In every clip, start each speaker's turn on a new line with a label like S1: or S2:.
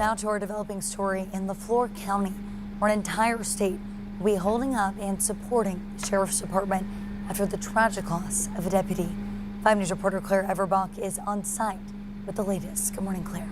S1: Now to our developing story in LeFlore County, where an entire state will be holding up and supporting the Sheriff's Department after the tragic loss of a deputy. 5 News reporter Claire Everbach is on site with the latest. Good morning, Claire.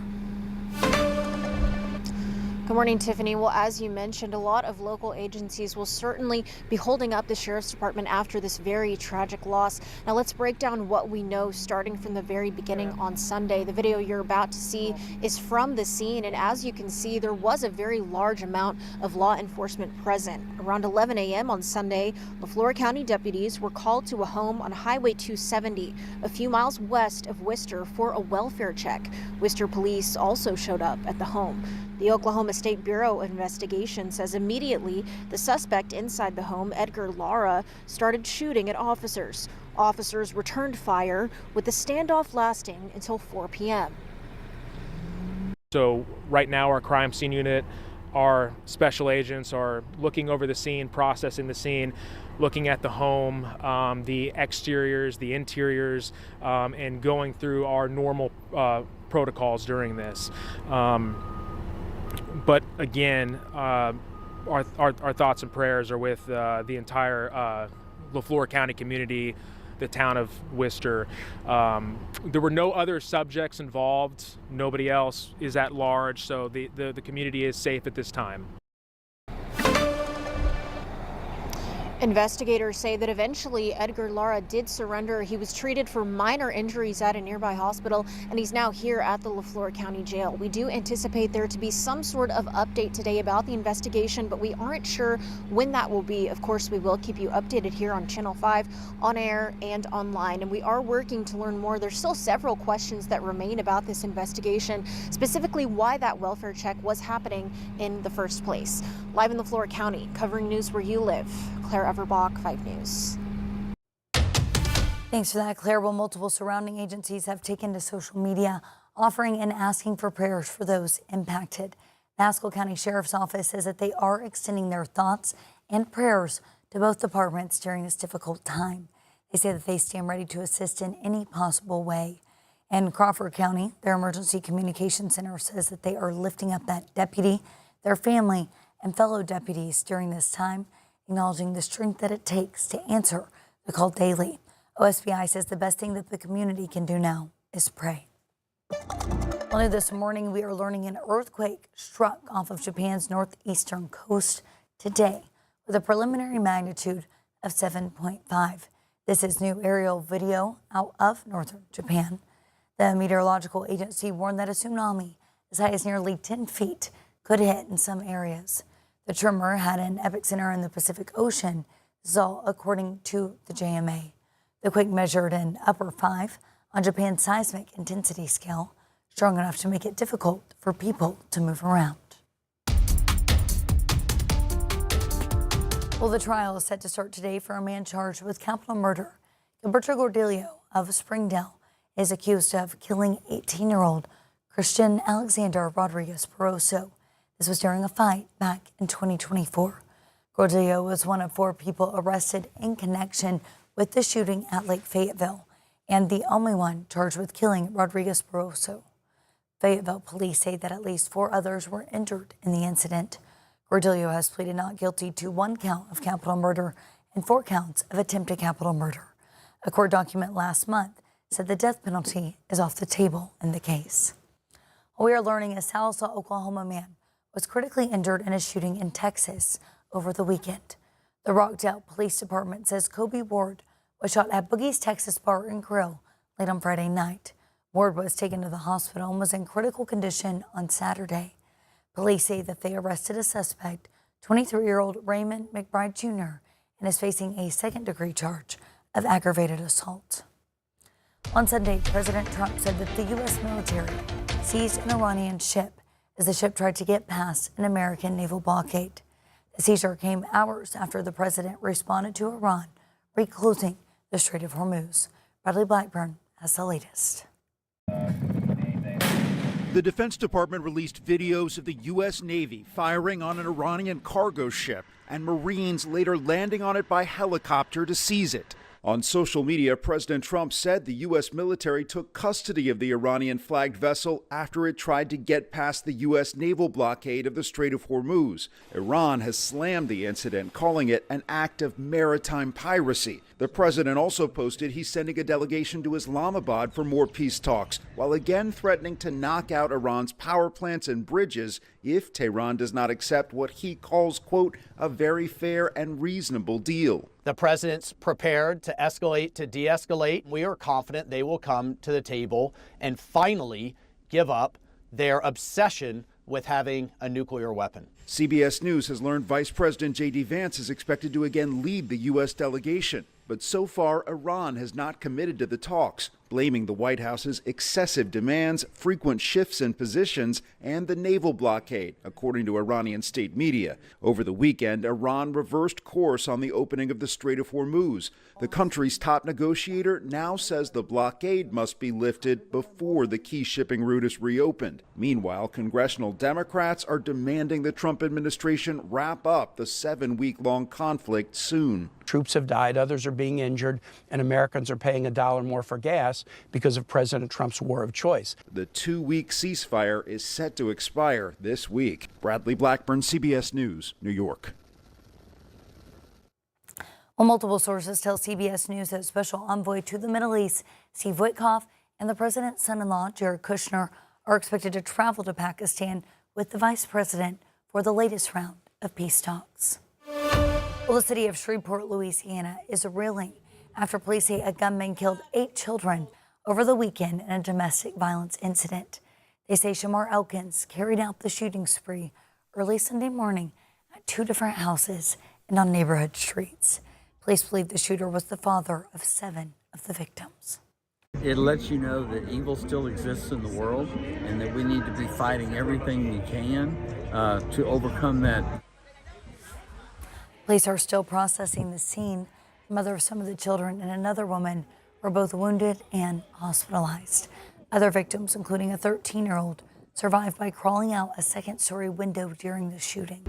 S2: Good morning, Tiffany. Well, as you mentioned, a lot of local agencies will certainly be holding up the Sheriff's Department after this very tragic loss. Now let's break down what we know starting from the very beginning on Sunday. The video you're about to see is from the scene, and as you can see, there was a very large amount of law enforcement present. Around 11 a.m. on Sunday, LeFlore County deputies were called to a home on Highway 270, a few miles west of Wister, for a welfare check. Wister police also showed up at the home. The Oklahoma State Bureau of Investigation says immediately the suspect inside the home, Edgar Lara, started shooting at officers. Officers returned fire, with the standoff lasting until 4 p.m.
S3: So right now our crime scene unit, our special agents are looking over the scene, processing the scene, looking at the home, the exteriors, the interiors, and going through our normal protocols during this. But again, our thoughts and prayers are with the entire LeFlore County community, the town of Wister. There were no other subjects involved. Nobody else is at large, so the community is safe at this time.
S2: Investigators say that eventually Edgar Lara did surrender. He was treated for minor injuries at a nearby hospital, and he's now here at the LeFlore County Jail. We do anticipate there to be some sort of update today about the investigation, but we aren't sure when that will be. Of course, we will keep you updated here on Channel 5, on air and online, and we are working to learn more. There's still several questions that remain about this investigation, specifically why that welfare check was happening in the first place. Live in LeFlore County, covering news where you live, Claire Everbach, 5 News.
S1: Thanks for that, Claire. Well, multiple surrounding agencies have taken to social media offering and asking for prayers for those impacted. The Haskell County Sheriff's Office says that they are extending their thoughts and prayers to both departments during this difficult time. They say that they stand ready to assist in any possible way. And Crawford County, their Emergency Communication Center, says that they are lifting up that deputy, their family, and fellow deputies during this time, acknowledging the strength that it takes to answer the call daily. OSBI says the best thing that the community can do now is pray. Only this morning, we are learning an earthquake struck off of Japan's northeastern coast today with a preliminary magnitude of 7.5. This is new aerial video out of northern Japan. The meteorological agency warned that a tsunami as high as nearly 10 feet could hit in some areas. The tremor had an epicenter in the Pacific Ocean. This is all according to the JMA. The quake measured an upper 5 on Japan's seismic intensity scale, strong enough to make it difficult for people to move around. Well, the trial is set to start today for a man charged with capital murder. Gilberto Gordillo of Springdale is accused of killing 18-year-old Christian Alexander Rodriguez Barroso. This was during a fight back in 2024. Gordillo was one of 4 people arrested in connection with the shooting at Lake Fayetteville, and the only one charged with killing Rodriguez Barroso. Fayetteville police say that at least 4 others were injured in the incident. Gordillo has pleaded not guilty to 1 count of capital murder and 4 counts of attempted capital murder. A court document last month said the death penalty is off the table in the case. We are learning a Salsa, Oklahoma man was critically injured in a shooting in Texas over the weekend. The Rockdale Police Department says Kobe Ward was shot at Boogie's Texas Bar and Grill late on Friday night. Ward was taken to the hospital and was in critical condition on Saturday. Police say that they arrested a suspect, 23-year-old Raymond McBride Jr., and is facing a second-degree charge of aggravated assault. On Sunday, President Trump said that the U.S. military seized an Iranian ship as the ship tried to get past an American naval blockade. The seizure came hours after the president responded to Iran reclosing the Strait of Hormuz. Bradley Blackburn has the latest.
S4: The Defense Department released videos of the U.S. Navy firing on an Iranian cargo ship and Marines later landing on it by helicopter to seize it. On social media, President Trump said the U.S. military took custody of the Iranian-flagged vessel after it tried to get past the U.S. naval blockade of the Strait of Hormuz. Iran has slammed the incident, calling it an act of maritime piracy. The president also posted he's sending a delegation to Islamabad for more peace talks, while again threatening to knock out Iran's power plants and bridges if Tehran does not accept what he calls, quote, a very fair and reasonable deal.
S5: The president's prepared to escalate, to de-escalate. We are confident they will come to the table and finally give up their obsession with having a nuclear weapon.
S4: CBS News has learned Vice President J.D. Vance is expected to again lead the U.S. delegation. But so far, Iran has not committed to the talks, blaming the White House's excessive demands, frequent shifts in positions, and the naval blockade, according to Iranian state media. Over the weekend, Iran reversed course on the opening of the Strait of Hormuz. The country's top negotiator now says the blockade must be lifted before the key shipping route is reopened. Meanwhile, congressional Democrats are demanding the Trump administration wrap up the 7-week-long conflict soon.
S6: Troops have died, others are being injured, and Americans are paying $1 more for gas because of President Trump's war of choice.
S4: The 2-week ceasefire is set to expire this week. Bradley Blackburn, CBS News, New York.
S1: Well, multiple sources tell CBS News that Special Envoy to the Middle East, Steve Witkoff, and the president's son-in-law, Jared Kushner, are expected to travel to Pakistan with the vice president for the latest round of peace talks. Well, the city of Shreport, Louisiana, is reeling after police say a gunman killed 8 children over the weekend in a domestic violence incident. They say Shamar Elkins carried out the shooting spree early Sunday morning at 2 different houses and on neighborhood streets. Police believe the shooter was the father of 7 of the victims.
S7: It lets you know that evil still exists in the world and that we need to be fighting everything we can to overcome that.
S1: Police are still processing the scene. The mother of some of the children and another woman were both wounded and hospitalized. Other victims, including a 13-year-old, survived by crawling out a second-story window during the shooting.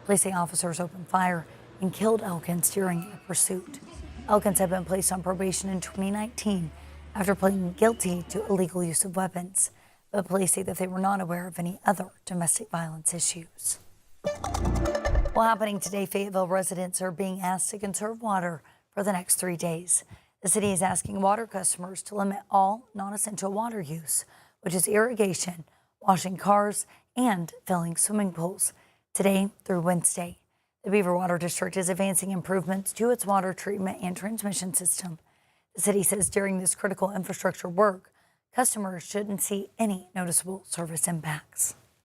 S1: Police say officers opened fire and killed Elkins during a pursuit. Elkins had been placed on probation in 2019 after pleading guilty to illegal use of weapons. But police say that they were not aware of any other domestic violence issues. Well, happening today, Fayetteville residents are being asked to conserve water for the next 3 days. The city is asking water customers to limit all non-essential water use, which is irrigation, washing cars, and filling swimming pools, today through Wednesday. The Beaver Water District is advancing improvements to its water treatment and transmission system. The city says during this critical infrastructure work, customers shouldn't see any noticeable service impacts.